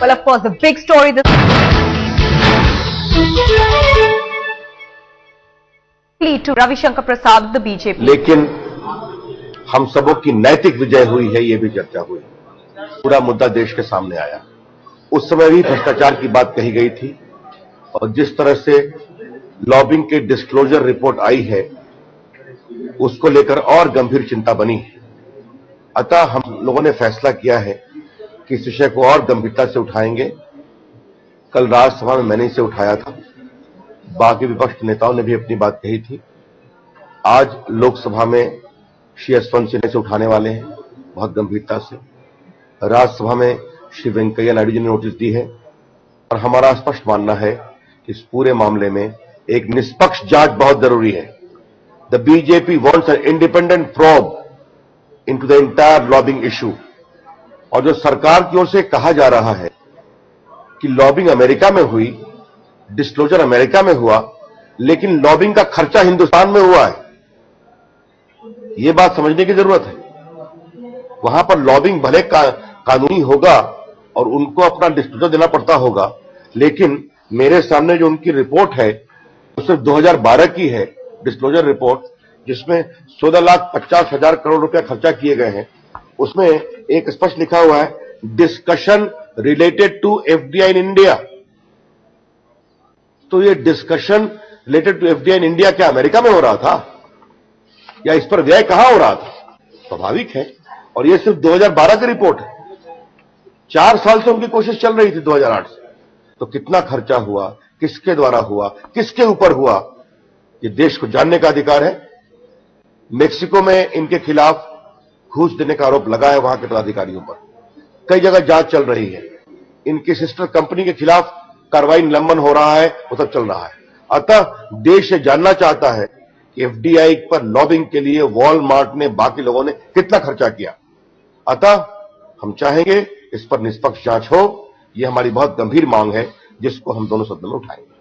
Well, of course, the big story this plea to Ravi Shankar Prasad of the BJP. लेकिन हम सबों की नैतिक विजय हुई है, ये भी चर्चा हुई। पूरा मुद्दा देश के सामने आया। उस समय भी भ्रष्टाचार की बात कही गई थी और जिस तरह से लॉबिंग के डिस्क्लोजर रिपोर्ट आई है, उसको लेकर और गंभीर चिंता बनी है। अतः हम लोगों ने फैसला किया है कि इस विषय को और गंभीरता से उठाएंगे। कल राज्यसभा में मैंने इसे उठाया था, बाकी विपक्ष नेताओं ने भी अपनी बात कही थी। आज लोकसभा में श्री यशवंत सिन्हा इसे उठाने वाले हैं बहुत गंभीरता से। राज्यसभा में श्री वेंकैया नायडू जी ने नोटिस दी है और हमारा स्पष्ट मानना है कि इस पूरे मामले में एक निष्पक्ष जांच बहुत जरूरी है। The BJP wants an independent probe into the entire lobbying issue. और जो सरकार की ओर से कहा जा रहा है कि लॉबिंग अमेरिका में हुई, डिस्क्लोजर अमेरिका में हुआ, लेकिन लॉबिंग का खर्चा हिंदुस्तान में हुआ है, यह बात समझने की जरूरत है। वहां पर लॉबिंग भले कानूनी होगा और उनको अपना डिस्क्लोजर देना पड़ता होगा, लेकिन मेरे सामने जो उनकी रिपोर्ट है वो सिर्फ 2012 की है, डिस्क्लोजर रिपोर्ट, जिसमें 16,50,000 करोड़ रुपया खर्चा किए गए हैं। उसमें एक स्पष्ट लिखा हुआ है, discussion related to FDI in India. तो ये discussion related to FDI in India क्या अमेरिका में हो रहा था, या इस पर व्यय कहां हो रहा था? स्वाभाविक है। और ये सिर्फ 2012 की रिपोर्ट है। 4 साल से उनकी कोशिश चल रही थी 2008 से। तो कितना खर्चा हुआ, किसके द्वारा हुआ, किसके ऊपर हुआ, ये देश को जानने का अधिकार है। मेक्सिको में इनके खिलाफ घूस देने का आरोप लगा है वहां के पदाधिकारियों पर। कई जगह जांच चल रही है। इनकी सिस्टर कंपनी के खिलाफ कार्रवाई निलंबन हो रहा है, वो सब चल रहा है। अतः देश ये जानना चाहता है कि एफडीआई पर लॉबिंग के लिए वॉलमार्ट ने, बाकी लोगों ने कितना खर्चा किया। अतः हम चाहेंगे इस पर निष्पक्ष जांच हो। यह हमारी बहुत गंभीर मांग है, जिसको हम दोनों सदनों में उठाएंगे।